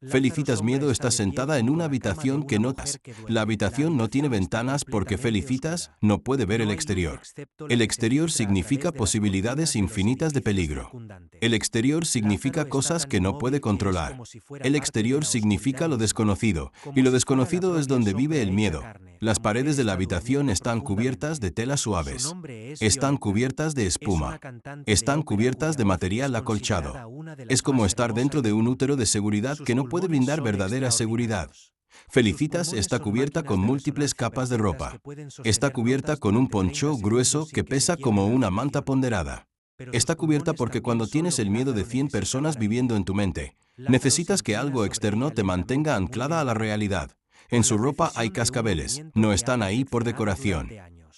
Felicitas Miedo está sentada en una habitación que notas. La habitación no tiene ventanas porque Felicitas no puede ver el exterior. El exterior significa posibilidades infinitas de peligro. El exterior significa cosas que no puede controlar. El exterior significa lo desconocido, y lo desconocido es donde vive el miedo. Las paredes de la habitación están cubiertas de telas suaves. Están cubiertas de espuma. Están cubiertas de material acolchado. Es como estar dentro de un útero de seguridad que no puede brindar verdadera seguridad. Felicitas está cubierta con múltiples capas de ropa. Está cubierta con un poncho grueso que pesa como una manta ponderada. Está cubierta porque cuando tienes el miedo de 100 personas viviendo en tu mente, necesitas que algo externo te mantenga anclada a la realidad. En su ropa hay cascabeles, no están ahí por decoración.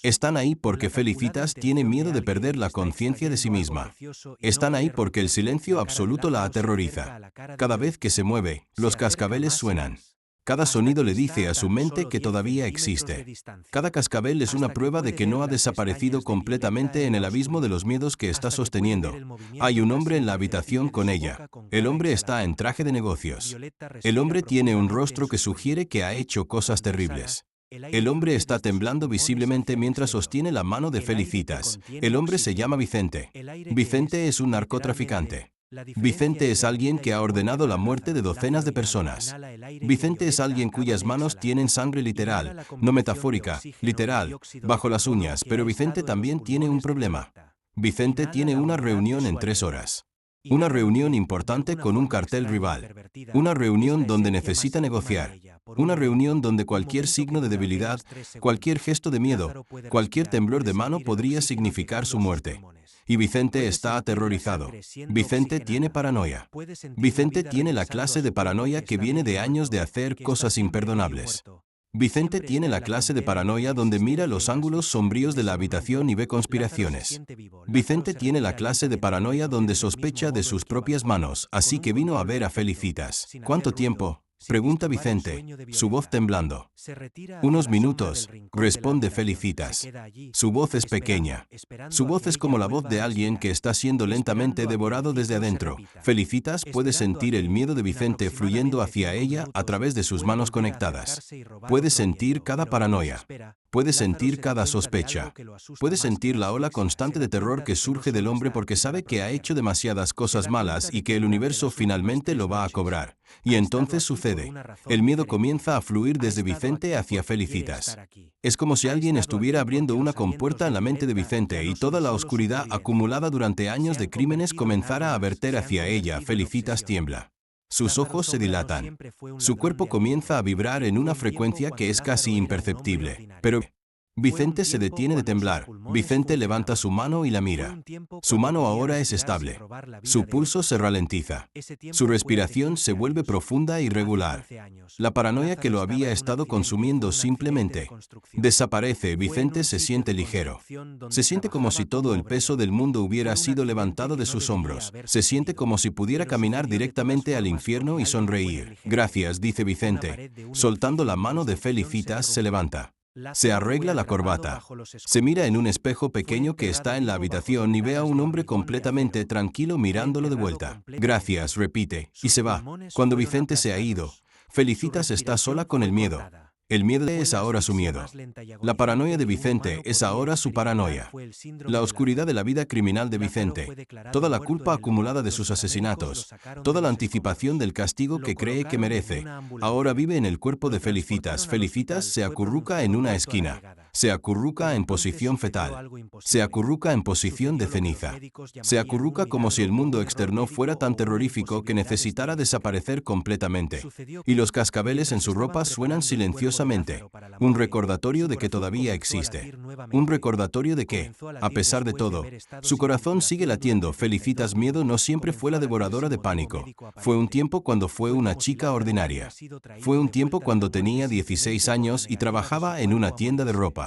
Están ahí porque Felicitas tiene miedo de perder la conciencia de sí misma. Están ahí porque el silencio absoluto la aterroriza. Cada vez que se mueve, los cascabeles suenan. Cada sonido le dice a su mente que todavía existe. Cada cascabel es una prueba de que no ha desaparecido completamente en el abismo de los miedos que está sosteniendo. Hay un hombre en la habitación con ella. El hombre está en traje de negocios. El hombre tiene un rostro que sugiere que ha hecho cosas terribles. El hombre está temblando visiblemente mientras sostiene la mano de Felicitas. El hombre se llama Vicente. Vicente es un narcotraficante. Vicente es alguien que ha ordenado la muerte de docenas de personas. Vicente es alguien cuyas manos tienen sangre literal, no metafórica, literal, bajo las uñas, pero Vicente también tiene un problema. Vicente tiene una reunión en 3 horas. Una reunión importante con un cartel rival. Una reunión donde necesita negociar. Una reunión donde cualquier signo de debilidad, cualquier gesto de miedo, cualquier temblor de mano podría significar su muerte. Y Vicente está aterrorizado. Vicente tiene paranoia. Vicente tiene la clase de paranoia que viene de años de hacer cosas imperdonables. Vicente tiene la clase de paranoia donde mira los ángulos sombríos de la habitación y ve conspiraciones. Vicente tiene la clase de paranoia donde sospecha de sus propias manos, así que vino a ver a Felicitas. ¿Cuánto tiempo?, pregunta Vicente, su voz temblando. Unos minutos, responde Felicitas. Su voz es pequeña. Su voz es como la voz de alguien que está siendo lentamente devorado desde adentro. Felicitas puede sentir el miedo de Vicente fluyendo hacia ella a través de sus manos conectadas. Puede sentir cada paranoia. Puede sentir cada sospecha. Puede sentir la ola constante de terror que surge del hombre porque sabe que ha hecho demasiadas cosas malas y que el universo finalmente lo va a cobrar. Y entonces sucede. El miedo comienza a fluir desde Vicente hacia Felicitas. Es como si alguien estuviera abriendo una compuerta en la mente de Vicente y toda la oscuridad acumulada durante años de crímenes comenzara a verter hacia ella. Felicitas tiembla. Sus ojos se dilatan. Su cuerpo comienza a vibrar en una frecuencia que es casi imperceptible. Pero Vicente se detiene de temblar. Vicente levanta su mano y la mira. Su mano ahora es estable. Su pulso se ralentiza. Su respiración se vuelve profunda y regular. La paranoia que lo había estado consumiendo simplemente desaparece. Vicente se siente ligero. Se siente como si todo el peso del mundo hubiera sido levantado de sus hombros. Se siente como si pudiera caminar directamente al infierno y sonreír. Gracias, dice Vicente. Soltando la mano de Felicitas, se levanta. Se arregla la corbata. Se mira en un espejo pequeño que está en la habitación y ve a un hombre completamente tranquilo mirándolo de vuelta. Gracias, repite, y se va. Cuando Vicente se ha ido, Felicitas está sola con el miedo. El miedo es ahora su miedo. La paranoia de Vicente es ahora su paranoia. La oscuridad de la vida criminal de Vicente, toda la culpa acumulada de sus asesinatos, toda la anticipación del castigo que cree que merece, ahora vive en el cuerpo de Felicitas. Felicitas se acurruca en una esquina. Se acurruca en posición fetal. Se acurruca en posición de ceniza. Se acurruca como si el mundo externo fuera tan terrorífico que necesitara desaparecer completamente. Y los cascabeles en su ropa suenan silenciosamente. Un recordatorio de que todavía existe. Un recordatorio de que, a pesar de todo, su corazón sigue latiendo. Felicitas Miedo no siempre fue la devoradora de pánico. Fue un tiempo cuando fue una chica ordinaria. Fue un tiempo cuando tenía 16 años y trabajaba en una tienda de ropa.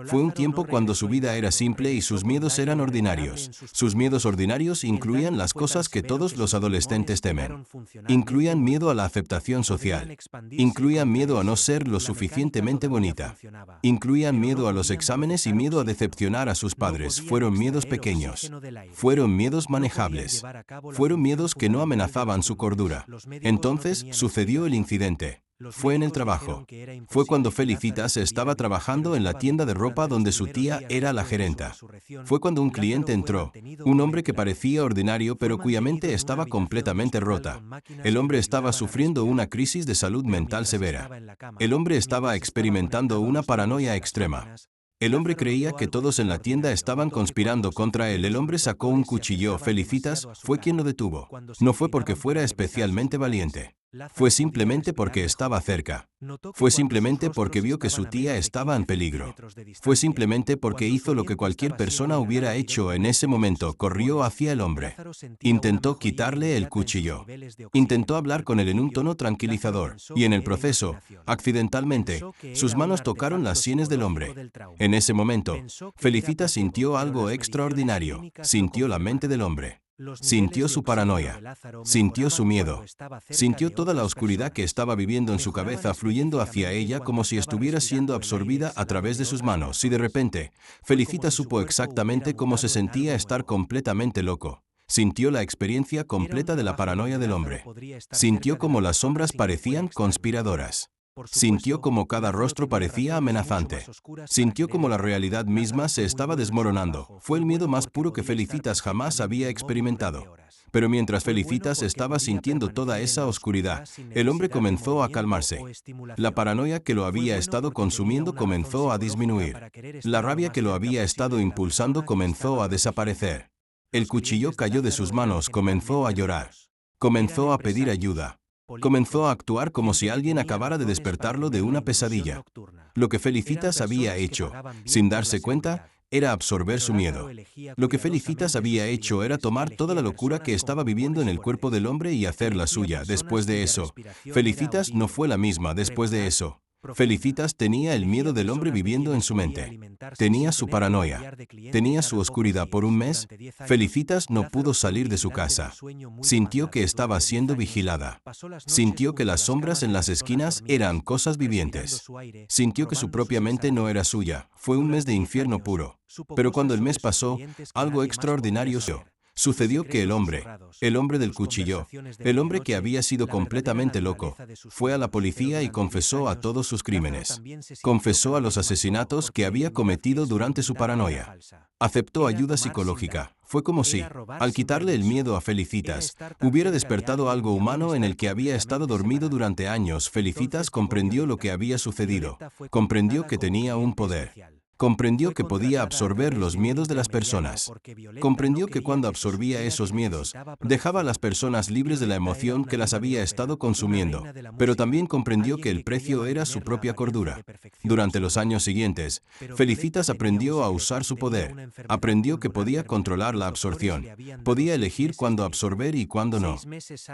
Fue un tiempo cuando su vida era simple y sus miedos eran ordinarios. Sus miedos ordinarios incluían las cosas que todos los adolescentes temen. Incluían miedo a la aceptación social. Incluían miedo a no ser lo suficientemente bonita. Incluían miedo a los exámenes y miedo a decepcionar a sus padres. Fueron miedos pequeños. Fueron miedos manejables. Fueron miedos que no amenazaban su cordura. Entonces sucedió el incidente. Fue en el trabajo. Fue cuando Felicitas estaba trabajando en la tienda de ropa donde su tía era la gerenta. Fue cuando un cliente entró, un hombre que parecía ordinario pero cuya mente estaba completamente rota. El hombre estaba sufriendo una crisis de salud mental severa. El hombre estaba experimentando una paranoia extrema. El hombre creía que todos en la tienda estaban conspirando contra él. El hombre sacó un cuchillo. Felicitas fue quien lo detuvo. No fue porque fuera especialmente valiente. Fue simplemente porque estaba cerca. Fue simplemente porque vio que su tía estaba en peligro. Fue simplemente porque hizo lo que cualquier persona hubiera hecho en ese momento. Corrió hacia el hombre. Intentó quitarle el cuchillo. Intentó hablar con él en un tono tranquilizador. Y en el proceso, accidentalmente, sus manos tocaron las sienes del hombre. En ese momento, Felicitas sintió algo extraordinario. Sintió la mente del hombre. Sintió su paranoia, sintió su miedo, sintió toda la oscuridad que estaba viviendo en su cabeza fluyendo hacia ella como si estuviera siendo absorbida a través de sus manos. Y de repente, Felicitas supo exactamente cómo se sentía estar completamente loco. Sintió la experiencia completa de la paranoia del hombre. Sintió como las sombras parecían conspiradoras. Sintió como cada rostro parecía amenazante. Sintió como la realidad misma se estaba desmoronando. Fue el miedo más puro que Felicitas jamás había experimentado. Pero mientras Felicitas estaba sintiendo toda esa oscuridad, el hombre comenzó a calmarse. La paranoia que lo había estado consumiendo comenzó a disminuir. La rabia que lo había estado impulsando comenzó a desaparecer. El cuchillo cayó de sus manos, comenzó a llorar. Comenzó a pedir ayuda. Comenzó a actuar como si alguien acabara de despertarlo de una pesadilla. Lo que Felicitas había hecho, sin darse cuenta, era absorber su miedo. Lo que Felicitas había hecho era tomar toda la locura que estaba viviendo en el cuerpo del hombre y hacerla suya. Después de eso, Felicitas no fue la misma después de eso. Felicitas tenía el miedo del hombre viviendo en su mente. Tenía su paranoia. Tenía su oscuridad. Por un mes, Felicitas no pudo salir de su casa. Sintió que estaba siendo vigilada. Sintió que las sombras en las esquinas eran cosas vivientes. Sintió que su propia mente no era suya. Fue un mes de infierno puro. Pero cuando el mes pasó, algo extraordinario sucedió que el hombre del cuchillo, el hombre que había sido completamente loco, fue a la policía y confesó a todos sus crímenes. Confesó a los asesinatos que había cometido durante su paranoia. Aceptó ayuda psicológica. Fue como si, al quitarle el miedo a Felicitas, hubiera despertado algo humano en el que había estado dormido durante años. Felicitas comprendió lo que había sucedido. Comprendió que tenía un poder. Comprendió que podía absorber los miedos de las personas. Comprendió que cuando absorbía esos miedos, dejaba a las personas libres de la emoción que las había estado consumiendo, pero también comprendió que el precio era su propia cordura. Durante los años siguientes, Felicitas aprendió a usar su poder. Aprendió que podía controlar la absorción. Podía elegir cuándo absorber y cuándo no.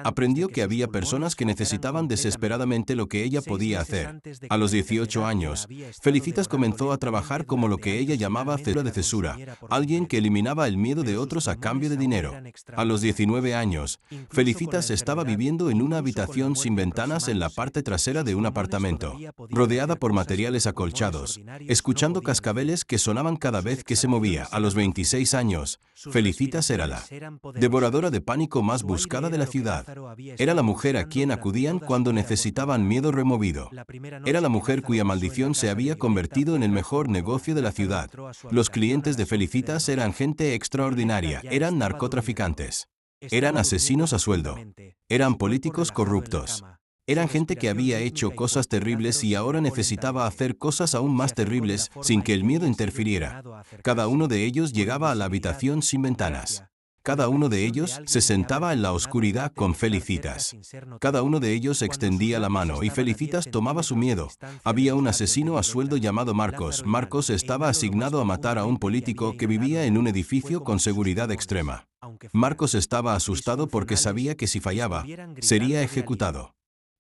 Aprendió que había personas que necesitaban desesperadamente lo que ella podía hacer. A los 18 años, Felicitas comenzó a trabajar como lo que ella llamaba cesura de cesura, alguien que eliminaba el miedo de otros a cambio de dinero. A los 19 años, Felicitas estaba viviendo en una habitación sin ventanas en la parte trasera de un apartamento, rodeada por materiales acolchados, escuchando cascabeles que sonaban cada vez que se movía. A los 26 años, Felicitas era la devoradora de pánico más buscada de la ciudad. Era la mujer a quien acudían cuando necesitaban miedo removido. Era la mujer cuya maldición se había convertido en el mejor negocio de la ciudad. Los clientes de Felicitas eran gente extraordinaria, eran narcotraficantes, eran asesinos a sueldo, eran políticos corruptos, eran gente que había hecho cosas terribles y ahora necesitaba hacer cosas aún más terribles sin que el miedo interfiriera. Cada uno de ellos llegaba a la habitación sin ventanas. Cada uno de ellos se sentaba en la oscuridad con Felicitas. Cada uno de ellos extendía la mano y Felicitas tomaba su miedo. Había un asesino a sueldo llamado Marcos. Marcos estaba asignado a matar a un político que vivía en un edificio con seguridad extrema. Marcos estaba asustado porque sabía que si fallaba, sería ejecutado.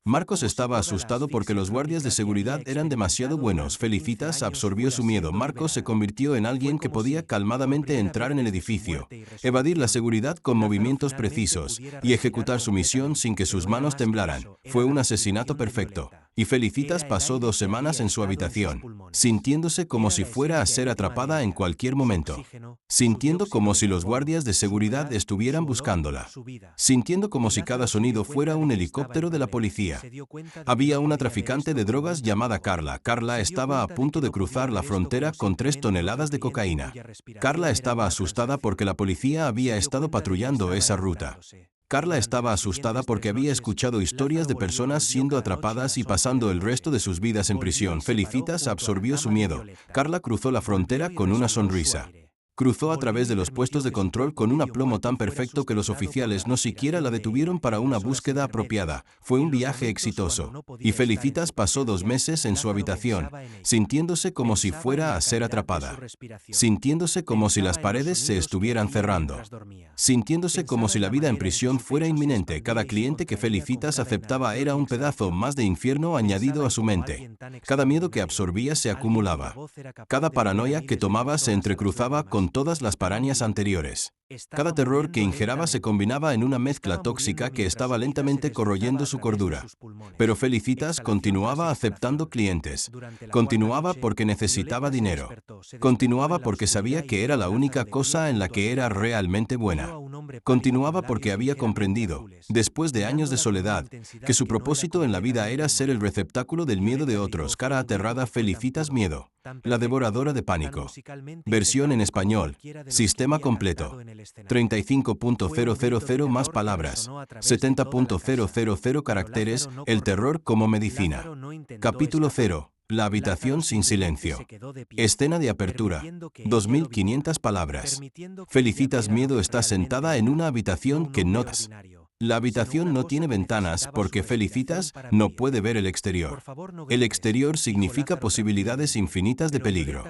Marcos estaba asustado porque los guardias de seguridad eran demasiado buenos. Felicitas absorbió su miedo. Marcos se convirtió en alguien que podía calmadamente entrar en el edificio, evadir la seguridad con movimientos precisos y ejecutar su misión sin que sus manos temblaran. Fue un asesinato perfecto. Y Felicitas pasó 2 semanas en su habitación, sintiéndose como si fuera a ser atrapada en cualquier momento, sintiendo como si los guardias de seguridad estuvieran buscándola, sintiendo como si cada sonido fuera un helicóptero de la policía. Había una traficante de drogas llamada Carla. Carla estaba a punto de cruzar la frontera con 3 toneladas de cocaína. Carla estaba asustada porque la policía había estado patrullando esa ruta. Carla estaba asustada porque había escuchado historias de personas siendo atrapadas y pasando el resto de sus vidas en prisión. Felicitas absorbió su miedo. Carla cruzó la frontera con una sonrisa. Cruzó a través de los puestos de control con un aplomo tan perfecto que los oficiales no siquiera la detuvieron para una búsqueda apropiada. Fue un viaje exitoso. Y Felicitas pasó 2 meses en su habitación, sintiéndose como si fuera a ser atrapada, sintiéndose como si las paredes se estuvieran cerrando, sintiéndose como si la vida en prisión fuera inminente. Cada cliente que Felicitas aceptaba era un pedazo más de infierno añadido a su mente. Cada miedo que absorbía se acumulaba. Cada paranoia que tomaba se entrecruzaba con todas las parañas anteriores. Cada terror que ingeraba se combinaba en una mezcla tóxica que estaba lentamente corroyendo su cordura. Pero Felicitas continuaba aceptando clientes. Continuaba porque necesitaba dinero. Continuaba porque sabía que era la única cosa en la que era realmente buena. Continuaba porque había comprendido, después de años de soledad, que su propósito en la vida era ser el receptáculo del miedo de otros. Cara aterrada, Felicitas miedo. La devoradora de pánico. Versión en español. Sistema completo. 35.000 más palabras. 70.000 caracteres. El terror como medicina. Capítulo 0. La habitación sin silencio. Escena de apertura. 2500 palabras. Felicitas miedo está sentada en una habitación que no es. La habitación no tiene ventanas porque Felicitas no puede ver el exterior. El exterior significa posibilidades infinitas de peligro.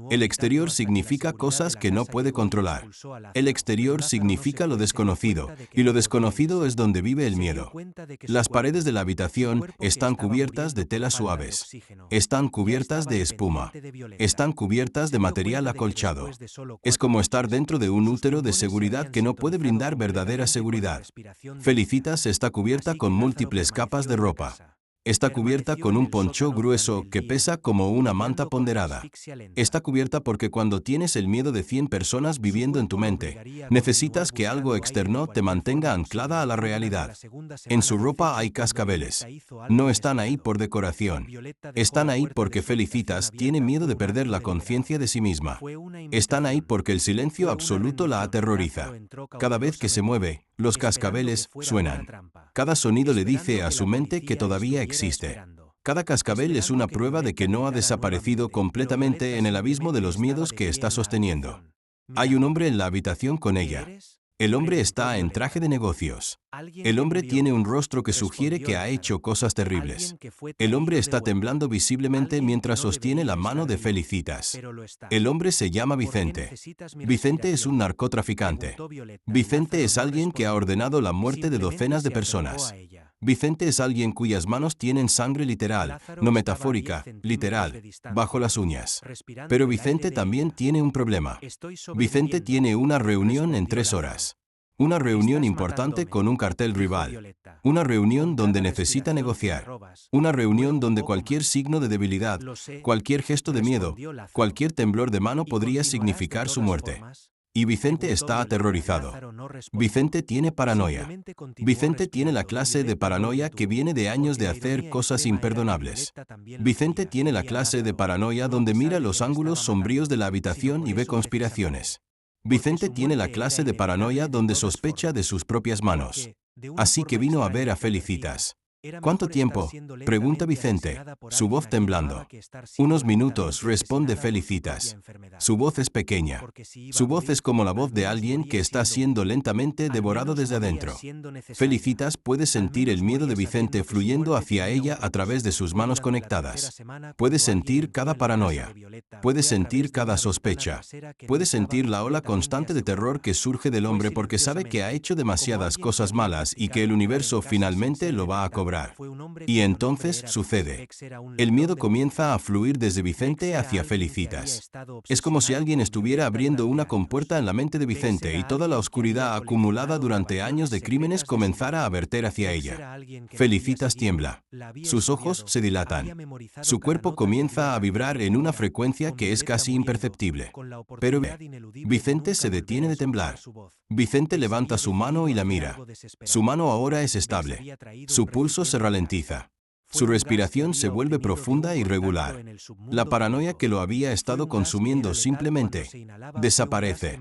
El exterior significa cosas que no puede controlar. El exterior significa lo desconocido, y lo desconocido es donde vive el miedo. Las paredes de la habitación están cubiertas de telas suaves. Están cubiertas de espuma. Están cubiertas de material acolchado. Es como estar dentro de un útero de seguridad que no puede brindar verdadera seguridad. Felicitas está cubierta con múltiples capas de ropa. Está cubierta con un poncho grueso que pesa como una manta ponderada. Está cubierta porque cuando tienes el miedo de 100 personas viviendo en tu mente, necesitas que algo externo te mantenga anclada a la realidad. En su ropa hay cascabeles. No están ahí por decoración. Están ahí porque Felicitas tiene miedo de perder la conciencia de sí misma. Están ahí porque el silencio absoluto la aterroriza. Cada vez que se mueve, los cascabeles suenan. Cada sonido le dice a su mente que todavía existe. Cada cascabel es una prueba de que no ha desaparecido completamente en el abismo de los miedos que está sosteniendo. Hay un hombre en la habitación con ella. El hombre está en traje de negocios. El hombre tiene un rostro que sugiere que ha hecho cosas terribles. El hombre está temblando visiblemente mientras sostiene la mano de Felicitas. El hombre se llama Vicente. Vicente es un narcotraficante. Vicente es alguien que ha ordenado la muerte de docenas de personas. Vicente es alguien cuyas manos tienen sangre literal, no metafórica, literal, bajo las uñas. Pero Vicente también tiene un problema. Vicente tiene una reunión en 3 horas. Una reunión importante con un cartel rival. Una reunión donde necesita negociar. Una reunión donde cualquier signo de debilidad, cualquier gesto de miedo, cualquier temblor de mano podría significar su muerte. Y Vicente está aterrorizado. Vicente tiene paranoia. Vicente tiene la clase de paranoia que viene de años de hacer cosas imperdonables. Vicente tiene la clase de paranoia donde mira los ángulos sombríos de la habitación y ve conspiraciones. Vicente tiene la clase de paranoia donde sospecha de sus propias manos. Así que vino a ver a Felicitas. ¿Cuánto tiempo?, pregunta Vicente, su voz temblando. Unos minutos, responde Felicitas. Su voz es pequeña. Su voz es como la voz de alguien que está siendo lentamente devorado desde adentro. Felicitas puede sentir el miedo de Vicente fluyendo hacia ella a través de sus manos conectadas. Puede sentir cada paranoia. Puede sentir cada sospecha. Puede sentir la ola constante de terror que surge del hombre porque sabe que ha hecho demasiadas cosas malas y que el universo finalmente lo va a cobrar. obrar. Y entonces sucede. El miedo comienza a fluir desde Vicente hacia Felicitas. Es como si alguien estuviera abriendo una compuerta en la mente de Vicente y toda la oscuridad acumulada durante años de crímenes comenzara a verter hacia ella. Felicitas tiembla. Sus ojos se dilatan. Su cuerpo comienza a vibrar en una frecuencia que es casi imperceptible. Pero Vicente se detiene de temblar. Vicente levanta su mano y la mira. Su mano ahora es estable. Su pulso se ralentiza. Su respiración se vuelve profunda y regular. La paranoia que lo había estado consumiendo simplemente desaparece.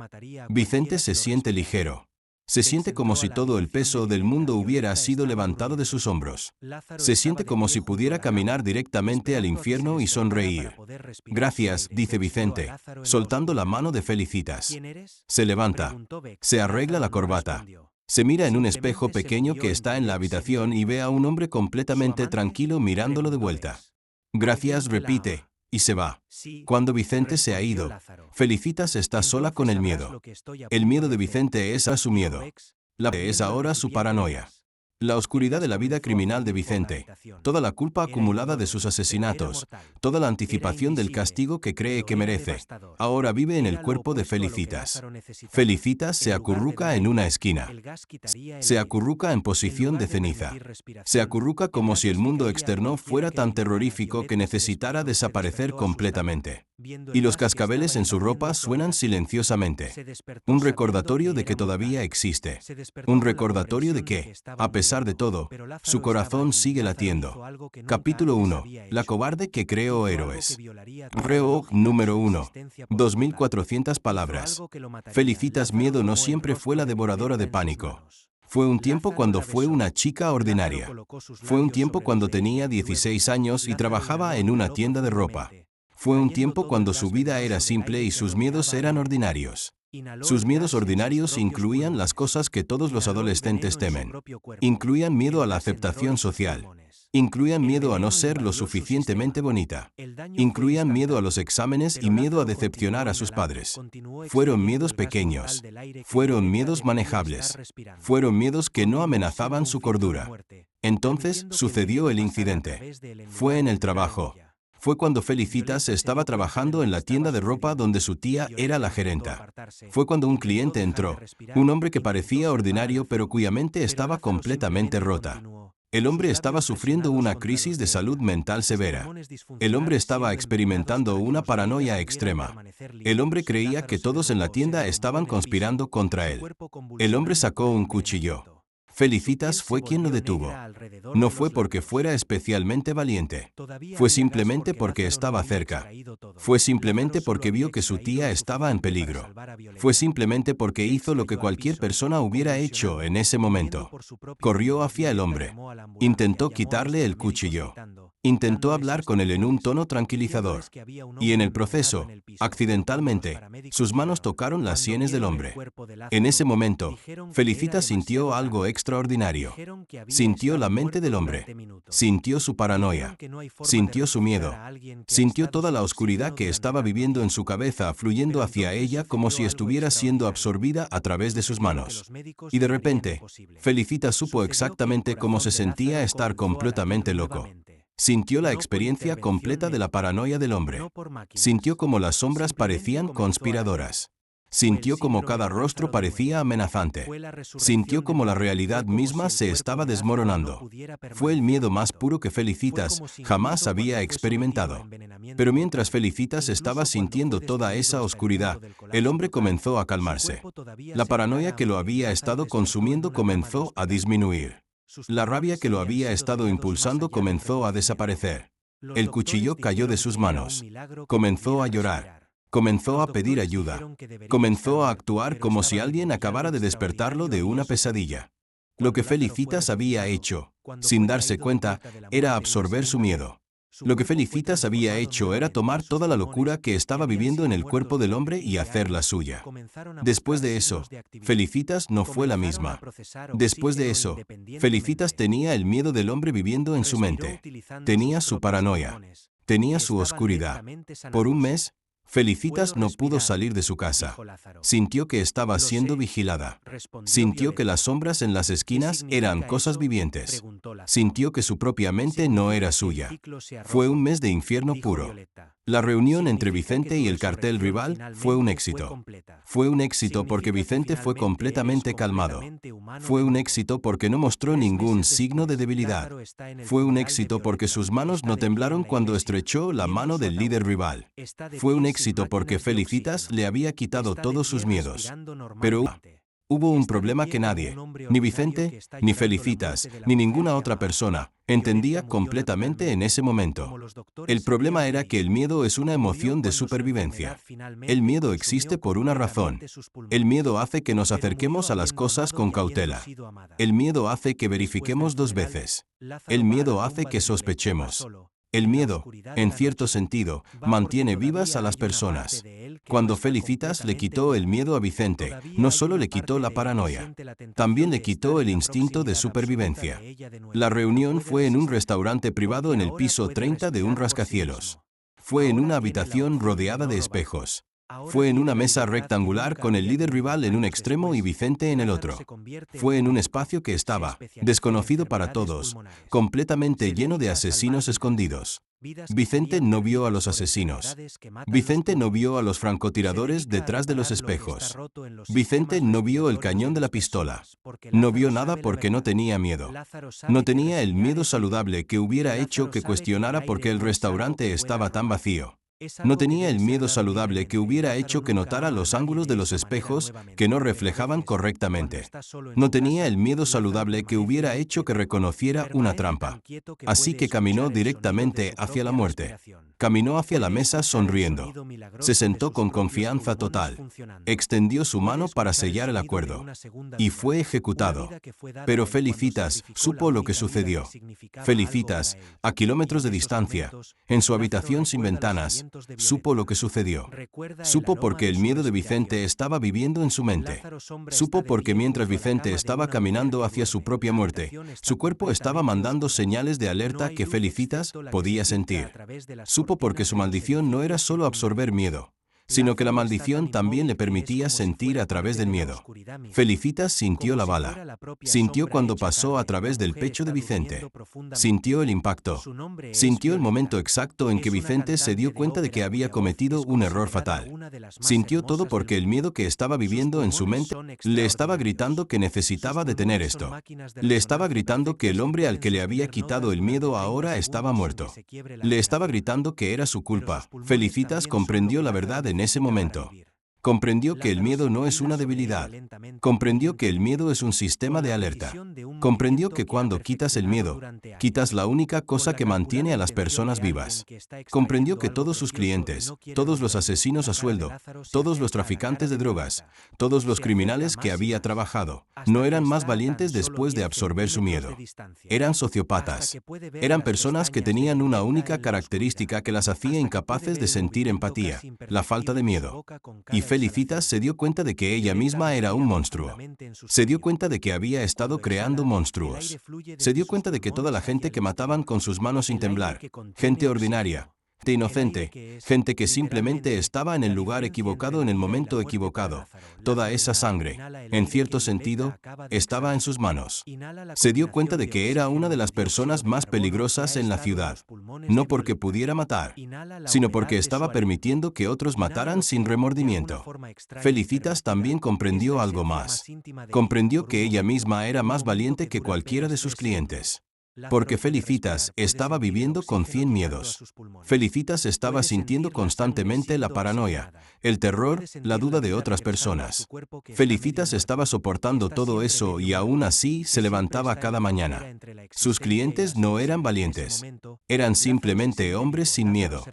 Vicente se siente ligero. Se siente como si todo el peso del mundo hubiera sido levantado de sus hombros. Se siente como si pudiera caminar directamente al infierno y sonreír. Gracias, dice Vicente, soltando la mano de Felicitas. Se levanta. Se arregla la corbata. Se mira en un espejo pequeño que está en la habitación y ve a un hombre completamente tranquilo mirándolo de vuelta. Gracias, repite, y se va. Cuando Vicente se ha ido, Felicitas está sola con el miedo. El miedo de Vicente es a su miedo. La es ahora su paranoia. La oscuridad de la vida criminal de Vicente, toda la culpa acumulada de sus asesinatos, toda la anticipación del castigo que cree que merece, ahora vive en el cuerpo de Felicitas. Felicitas se acurruca en una esquina. Se acurruca en posición de ceniza. Se acurruca como si el mundo externo fuera tan terrorífico que necesitara desaparecer completamente. Y los cascabeles en su ropa suenan silenciosamente. Un recordatorio de que todavía existe. Un recordatorio de que, a pesar de todo, su corazón sigue latiendo. Capítulo 1. La cobarde que creó héroes. Reog número 1. 2400 palabras. Felicitas miedo no siempre fue la devoradora de pánico. Fue un tiempo cuando fue una chica ordinaria. Fue un tiempo cuando tenía 16 años y trabajaba en una tienda de ropa. Fue un tiempo cuando su vida era simple y sus miedos eran ordinarios. Sus miedos ordinarios incluían las cosas que todos los adolescentes temen. Incluían miedo a la aceptación social. Incluían miedo a no ser lo suficientemente bonita. Incluían miedo a los exámenes y miedo a decepcionar a sus padres. Fueron miedos pequeños. Fueron miedos manejables. Fueron miedos que no amenazaban su cordura. Entonces sucedió el incidente. Fue en el trabajo. Fue cuando Felicitas estaba trabajando en la tienda de ropa donde su tía era la gerenta. Fue cuando un cliente entró, un hombre que parecía ordinario pero cuya mente estaba completamente rota. El hombre estaba sufriendo una crisis de salud mental severa. El hombre estaba experimentando una paranoia extrema. El hombre creía que todos en la tienda estaban conspirando contra él. El hombre sacó un cuchillo. Felicitas fue quien lo detuvo. No fue porque fuera especialmente valiente. Fue simplemente porque estaba cerca. Fue simplemente porque vio que su tía estaba en peligro. Fue simplemente porque hizo lo que cualquier persona hubiera hecho en ese momento. Corrió hacia el hombre. Intentó quitarle el cuchillo. Intentó hablar con él en un tono tranquilizador. Y en el proceso, accidentalmente, sus manos tocaron las sienes del hombre. En ese momento, Felicitas sintió algo extraordinario. Sintió la mente del hombre. Sintió su paranoia. Sintió su miedo. Sintió toda la oscuridad que estaba viviendo en su cabeza fluyendo hacia ella como si estuviera siendo absorbida a través de sus manos. Y de repente, Felicitas supo exactamente cómo se sentía estar completamente loco. Sintió la experiencia completa de la paranoia del hombre. Sintió como las sombras parecían conspiradoras. Sintió como cada rostro parecía amenazante. Sintió como la realidad misma se estaba desmoronando. Fue el miedo más puro que Felicitas jamás había experimentado. Pero mientras Felicitas estaba sintiendo toda esa oscuridad, el hombre comenzó a calmarse. La paranoia que lo había estado consumiendo comenzó a disminuir. La rabia que lo había estado impulsando comenzó a desaparecer. El cuchillo cayó de sus manos. Comenzó a llorar. Comenzó a pedir ayuda. Comenzó a actuar como si alguien acabara de despertarlo de una pesadilla. Lo que Felicitas había hecho, sin darse cuenta, era absorber su miedo. Lo que Felicitas había hecho era tomar toda la locura que estaba viviendo en el cuerpo del hombre y hacerla suya. Después de eso, Felicitas no fue la misma. Después de eso, Felicitas tenía el miedo del hombre viviendo en su mente. Tenía su paranoia. Tenía su oscuridad. Por un mes, Felicitas no pudo salir de su casa. Sintió que estaba siendo vigilada. Sintió que las sombras en las esquinas eran cosas vivientes. Sintió que su propia mente no era suya. Fue un mes de infierno puro. La reunión entre Vicente y el cartel rival fue un éxito. Fue un éxito porque Vicente fue completamente calmado. Fue un éxito porque no mostró ningún signo de debilidad. Fue un éxito porque sus manos no temblaron cuando estrechó la mano del líder rival. Fue un éxito porque Felicitas le había quitado todos sus miedos. Pero hubo un problema que nadie, ni Vicente, ni Felicitas, ni ninguna otra persona, entendía completamente en ese momento. El problema era que el miedo es una emoción de supervivencia. El miedo existe por una razón. El miedo hace que nos acerquemos a las cosas con cautela. El miedo hace que verifiquemos 2 veces. El miedo hace que sospechemos. El miedo, en cierto sentido, mantiene vivas a las personas. Cuando Felicitas le quitó el miedo a Vicente, no solo le quitó la paranoia, también le quitó el instinto de supervivencia. La reunión fue en un restaurante privado en el piso 30 de un rascacielos. Fue en una habitación rodeada de espejos. Fue en una mesa rectangular con el líder rival en un extremo y Vicente en el otro. Fue en un espacio que estaba, desconocido para todos, completamente lleno de asesinos escondidos. Vicente no vio a los asesinos. Vicente no vio a los francotiradores detrás de los espejos. Vicente no vio el cañón de la pistola. No vio nada porque no tenía miedo. No tenía el miedo saludable que hubiera hecho que cuestionara por qué el restaurante estaba tan vacío. No tenía el miedo saludable que hubiera hecho que notara los ángulos de los espejos que no reflejaban correctamente. No tenía el miedo saludable que hubiera hecho que reconociera una trampa. Así que caminó directamente hacia la muerte. Caminó hacia la mesa sonriendo. Se sentó con confianza total. Extendió su mano para sellar el acuerdo. Y fue ejecutado. Pero Felicitas supo lo que sucedió. Felicitas, a kilómetros de distancia, en su habitación sin ventanas, supo lo que sucedió. Supo porque el miedo de Vicente estaba viviendo en su mente. Supo porque mientras Vicente estaba caminando hacia su propia muerte, su cuerpo estaba mandando señales de alerta que Felicitas podía sentir. Supo porque su maldición no era solo absorber miedo, sino que la maldición también le permitía sentir a través del miedo. Felicitas sintió la bala. Sintió cuando pasó a través del pecho de Vicente. Sintió el impacto. Sintió el momento exacto en que Vicente se dio cuenta de que había cometido un error fatal. Sintió todo porque el miedo que estaba viviendo en su mente le estaba gritando que necesitaba detener esto. Le estaba gritando que el hombre al que le había quitado el miedo ahora estaba muerto. Le estaba gritando que era su culpa. Felicitas comprendió la verdad en ese momento. Comprendió que el miedo no es una debilidad. Comprendió que el miedo es un sistema de alerta. Comprendió que cuando quitas el miedo, quitas la única cosa que mantiene a las personas vivas. Comprendió que todos sus clientes, todos los asesinos a sueldo, todos los traficantes de drogas, todos los criminales que había trabajado, no eran más valientes después de absorber su miedo. Eran sociópatas. Eran personas que tenían una única característica que las hacía incapaces de sentir empatía, la falta de miedo. Y Felicitas se dio cuenta de que ella misma era un monstruo. Se dio cuenta de que había estado creando monstruos. Se dio cuenta de que toda la gente que mataban con sus manos sin temblar, gente ordinaria, gente inocente, gente que simplemente estaba en el lugar equivocado en el momento equivocado, toda esa sangre, en cierto sentido, estaba en sus manos. Se dio cuenta de que era una de las personas más peligrosas en la ciudad, no porque pudiera matar, sino porque estaba permitiendo que otros mataran sin remordimiento. Felicitas también comprendió algo más. Comprendió que ella misma era más valiente que cualquiera de sus clientes. Porque Felicitas estaba viviendo con 100 miedos. Felicitas estaba sintiendo constantemente la paranoia, el terror, la duda de otras personas. Felicitas estaba soportando todo eso y aún así se levantaba cada mañana. Sus clientes no eran valientes. Eran simplemente hombres sin miedo.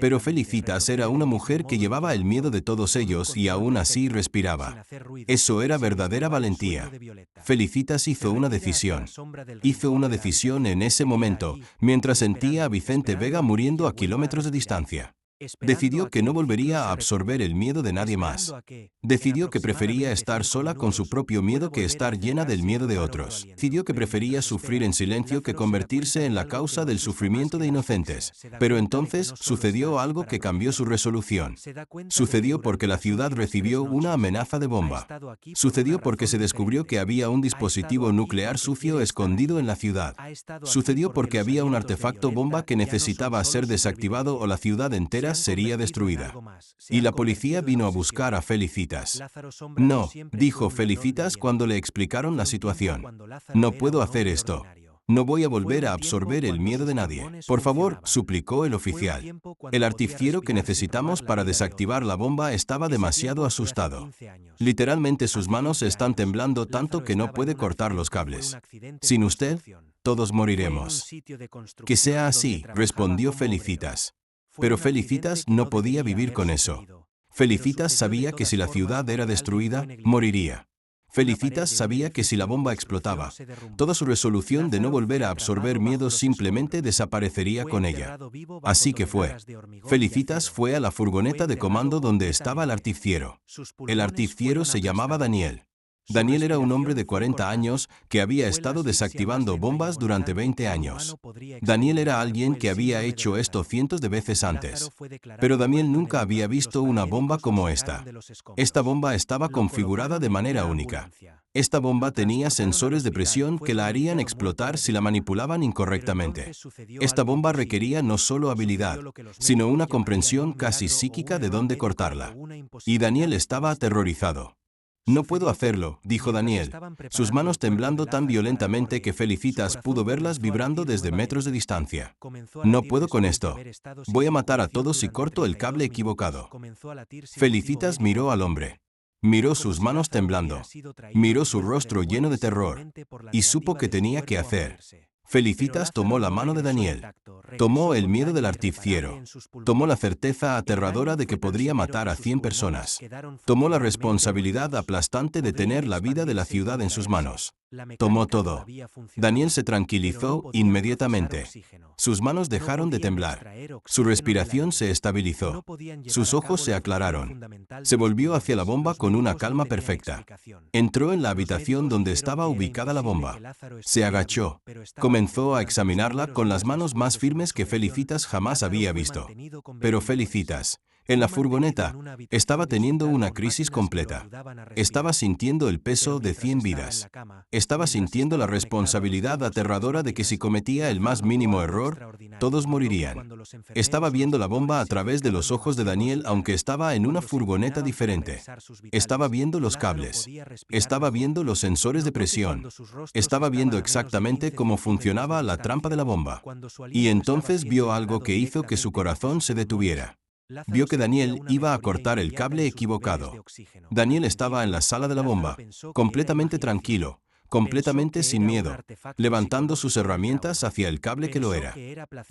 Pero Felicitas era una mujer que llevaba el miedo de todos ellos y aún así respiraba. Eso era verdadera valentía. Felicitas hizo una decisión. Hizo una decisión en ese momento, mientras sentía a Vicente Vega muriendo a kilómetros de distancia. Decidió que no volvería a absorber el miedo de nadie más. Decidió que prefería estar sola con su propio miedo que estar llena del miedo de otros. Decidió que prefería sufrir en silencio que convertirse en la causa del sufrimiento de inocentes. Pero entonces sucedió algo que cambió su resolución. Sucedió porque la ciudad recibió una amenaza de bomba. Sucedió porque se descubrió que había un dispositivo nuclear sucio escondido en la ciudad. Sucedió porque había un artefacto bomba que necesitaba ser desactivado o la ciudad entera sería destruida. Y la policía vino a buscar a Felicitas. No, dijo Felicitas cuando le explicaron la situación. No puedo hacer esto. No voy a volver a absorber el miedo de nadie. Por favor, suplicó el oficial. El artillería que necesitamos para desactivar la bomba estaba demasiado asustado. Literalmente sus manos están temblando tanto que no puede cortar los cables. Sin usted, todos moriremos. Que sea así, respondió Felicitas. Pero Felicitas no podía vivir con eso. Felicitas sabía que si la ciudad era destruida, moriría. Felicitas sabía que si la bomba explotaba, toda su resolución de no volver a absorber miedo simplemente desaparecería con ella. Así que fue. Felicitas fue a la furgoneta de comando donde estaba el artillero. El artillero se llamaba Daniel. Daniel era un hombre de 40 años que había estado desactivando bombas durante 20 años. Daniel era alguien que había hecho esto cientos de veces antes. Pero Daniel nunca había visto una bomba como esta. Esta bomba estaba configurada de manera única. Esta bomba tenía sensores de presión que la harían explotar si la manipulaban incorrectamente. Esta bomba requería no solo habilidad, sino una comprensión casi psíquica de dónde cortarla. Y Daniel estaba aterrorizado. No puedo hacerlo, dijo Daniel, sus manos temblando tan violentamente que Felicitas pudo verlas vibrando desde metros de distancia. No puedo con esto. Voy a matar a todos si corto el cable equivocado. Felicitas miró al hombre. Miró sus manos temblando. Miró su rostro lleno de terror. Y supo que tenía que hacer. Felicitas tomó la mano de Daniel. Tomó el miedo del artillero. Tomó la certeza aterradora de que podría matar a 100 personas. Tomó la responsabilidad aplastante de tener la vida de la ciudad en sus manos. Tomó todo. Daniel se tranquilizó inmediatamente. Sus manos dejaron de temblar. Su respiración se estabilizó. Sus ojos se aclararon. Se volvió hacia la bomba con una calma perfecta. Entró en la habitación donde estaba ubicada la bomba. Se agachó. Comenzó a examinarla con las manos más firmes que Felicitas jamás había visto. Pero Felicitas, en la furgoneta, estaba teniendo una crisis completa. Estaba sintiendo el peso de 100 vidas. Estaba sintiendo la responsabilidad aterradora de que si cometía el más mínimo error, todos morirían. Estaba viendo la bomba a través de los ojos de Daniel aunque estaba en una furgoneta diferente. Estaba viendo los cables. Estaba viendo los sensores de presión. Estaba viendo exactamente cómo funcionaba la trampa de la bomba. Y entonces vio algo que hizo que su corazón se detuviera. Vio que Daniel iba a cortar el cable equivocado. Daniel estaba en la sala de la bomba, completamente tranquilo, completamente sin miedo, levantando sus herramientas hacia el cable que lo era.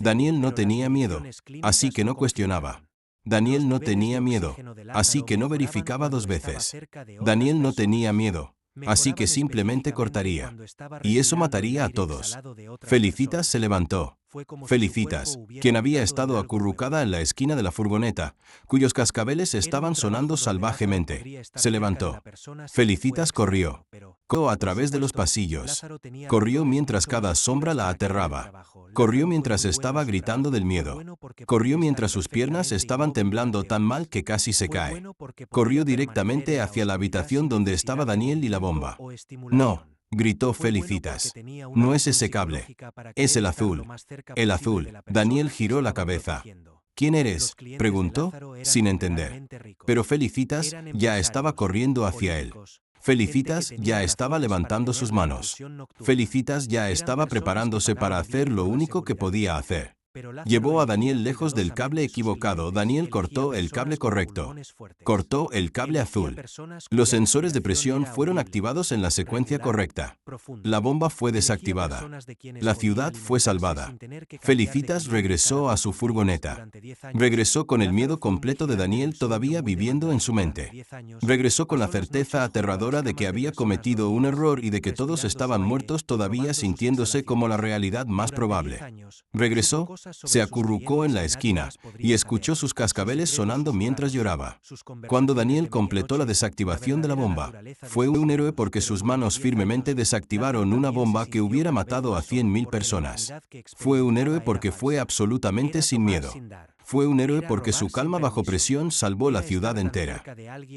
Daniel no tenía miedo, así que no cuestionaba. Daniel no tenía miedo, así que no verificaba dos veces. Daniel no tenía miedo, así que simplemente cortaría. Y eso mataría a todos. Felicitas se levantó. Felicitas, quien había estado acurrucada en la esquina de la furgoneta, cuyos cascabeles estaban sonando salvajemente, se levantó. Felicitas corrió. Corrió a través de los pasillos. Corrió mientras cada sombra la aterraba. Corrió mientras estaba gritando del miedo. Corrió mientras sus piernas estaban temblando tan mal que casi se cae. Corrió directamente hacia la habitación donde estaba Daniel y la bomba. No, gritó Felicitas. No es ese cable. Es el azul. El azul. Daniel giró la cabeza. ¿Quién eres?, preguntó, sin entender. Pero Felicitas ya estaba corriendo hacia él. Felicitas ya estaba levantando sus manos. Felicitas ya estaba preparándose para hacer lo único que podía hacer. Llevó a Daniel lejos del cable equivocado. Daniel cortó el cable correcto. Cortó el cable azul. Los sensores de presión fueron activados en la secuencia correcta. La bomba fue desactivada. La ciudad fue salvada. Felicitas regresó a su furgoneta. Regresó con el miedo completo de Daniel todavía viviendo en su mente. Regresó con la certeza aterradora de que había cometido un error y de que todos estaban muertos todavía sintiéndose como la realidad más probable. Regresó Se acurrucó en la esquina y escuchó sus cascabeles sonando mientras lloraba. Cuando Daniel completó la desactivación de la bomba, fue un héroe porque sus manos firmemente desactivaron una bomba que hubiera matado a 100.000 personas. Fue un héroe porque fue absolutamente sin miedo. Fue un héroe porque su calma bajo presión salvó la ciudad entera.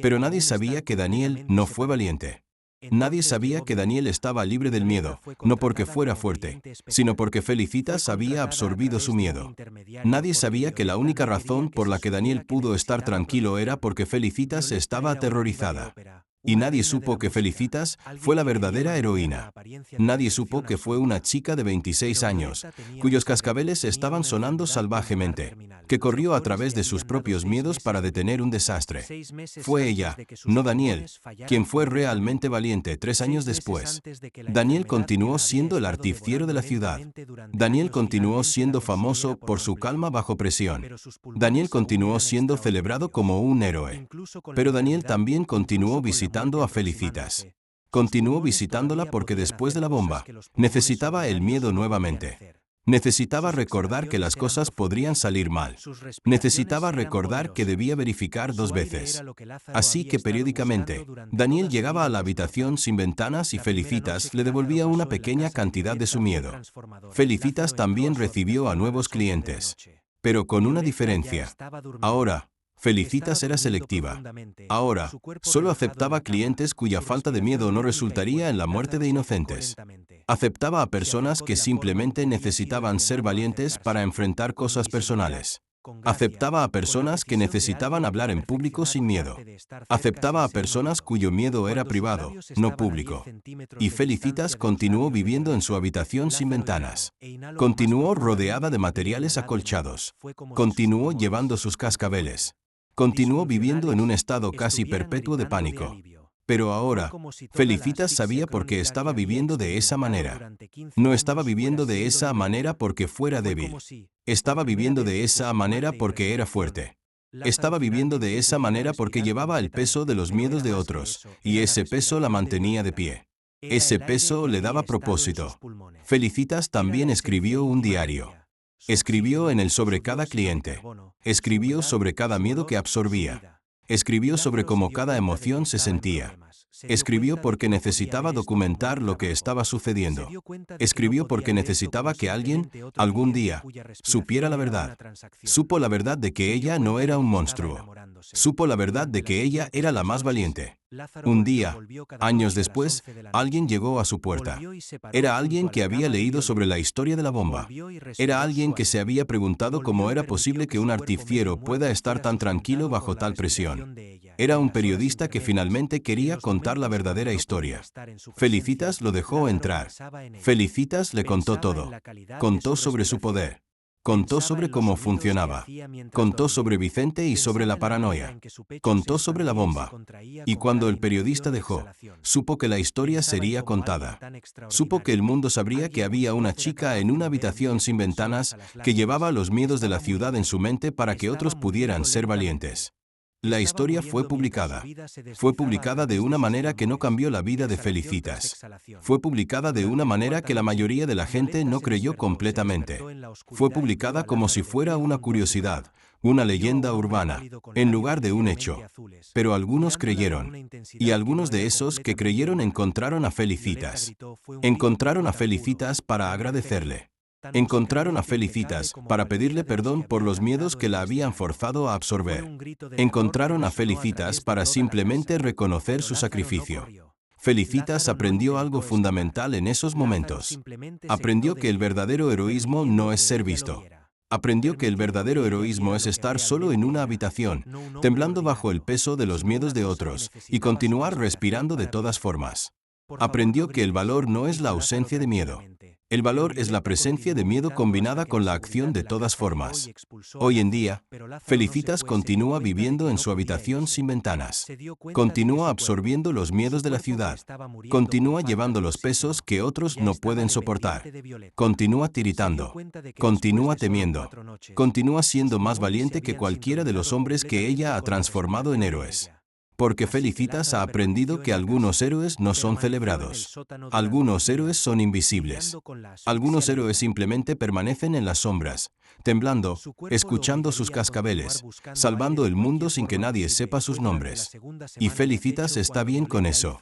Pero nadie sabía que Daniel no fue valiente. Nadie sabía que Daniel estaba libre del miedo, no porque fuera fuerte, sino porque Felicitas había absorbido su miedo. Nadie sabía que la única razón por la que Daniel pudo estar tranquilo era porque Felicitas estaba aterrorizada. Y nadie supo que Felicitas fue la verdadera heroína. Nadie supo que fue una chica de 26 años, cuyos cascabeles estaban sonando salvajemente, que corrió a través de sus propios miedos para detener un desastre. Fue ella, no Daniel, quien fue realmente valiente 3 años después. Daniel continuó siendo el artífice de la ciudad. Daniel continuó siendo famoso por su calma bajo presión. Daniel continuó siendo celebrado como un héroe. Pero Daniel también continuó visitando a Felicitas. Continuó visitándola porque después de la bomba, necesitaba el miedo nuevamente. Necesitaba recordar que las cosas podrían salir mal. Necesitaba recordar que debía verificar 2 veces. Así que periódicamente, Daniel llegaba a la habitación sin ventanas y Felicitas le devolvía una pequeña cantidad de su miedo. Felicitas también recibió a nuevos clientes. Pero con una diferencia. Ahora, Felicitas era selectiva. Ahora, solo aceptaba clientes cuya falta de miedo no resultaría en la muerte de inocentes. Aceptaba a personas que simplemente necesitaban ser valientes para enfrentar cosas personales. Aceptaba a personas que necesitaban hablar en público sin miedo. Aceptaba a personas cuyo miedo era privado, no público. Y Felicitas continuó viviendo en su habitación sin ventanas. Continuó rodeada de materiales acolchados. Continuó llevando sus cascabeles. Continuó viviendo en un estado casi perpetuo de pánico. Pero ahora, Felicitas sabía por qué estaba viviendo de esa manera. No estaba viviendo de esa manera porque fuera débil. Estaba viviendo de esa manera porque era fuerte. Estaba viviendo de esa manera porque llevaba el peso de los miedos de otros, y ese peso la mantenía de pie. Ese peso le daba propósito. Felicitas también escribió un diario. Escribió en él sobre cada cliente. Escribió sobre cada miedo que absorbía. Escribió sobre cómo cada emoción se sentía. Escribió porque necesitaba documentar lo que estaba sucediendo. Escribió porque necesitaba que alguien, algún día, supiera la verdad. Supo la verdad de que ella no era un monstruo. Supo la verdad de que ella era la más valiente. Un día, años después, alguien llegó a su puerta. Era alguien que había leído sobre la historia de la bomba. Era alguien que se había preguntado cómo era posible que un artífice pueda estar tan tranquilo bajo tal presión. Era un periodista que finalmente quería contar la verdadera historia. Felicitas lo dejó entrar. Felicitas le contó todo. Contó sobre su poder. Contó sobre cómo funcionaba. Contó sobre Vicente y sobre la paranoia. Contó sobre la bomba. Y cuando el periodista dejó, supo que la historia sería contada. Supo que el mundo sabría que había una chica en una habitación sin ventanas que llevaba los miedos de la ciudad en su mente para que otros pudieran ser valientes. La historia fue publicada. Fue publicada de una manera que no cambió la vida de Felicitas. Fue publicada de una manera que la mayoría de la gente no creyó completamente. Fue publicada como si fuera una curiosidad, una leyenda urbana, en lugar de un hecho. Pero algunos creyeron. Y algunos de esos que creyeron encontraron a Felicitas. Encontraron a Felicitas para agradecerle. Encontraron a Felicitas para pedirle perdón por los miedos que la habían forzado a absorber. Encontraron a Felicitas para simplemente reconocer su sacrificio. Felicitas aprendió algo fundamental en esos momentos. Aprendió que el verdadero heroísmo no es ser visto. Aprendió que el verdadero heroísmo es estar solo en una habitación, temblando bajo el peso de los miedos de otros, y continuar respirando de todas formas. Aprendió que el valor no es la ausencia de miedo. El valor es la presencia de miedo combinada con la acción de todas formas. Hoy en día, Felicitas continúa viviendo en su habitación sin ventanas. Continúa absorbiendo los miedos de la ciudad. Continúa llevando los pesos que otros no pueden soportar. Continúa tiritando. Continúa temiendo. Continúa siendo más valiente que cualquiera de los hombres que ella ha transformado en héroes. Porque Felicitas ha aprendido que algunos héroes no son celebrados. Algunos héroes son invisibles. Algunos héroes simplemente permanecen en las sombras, temblando, escuchando sus cascabeles, salvando el mundo sin que nadie sepa sus nombres. Y Felicitas está bien con eso.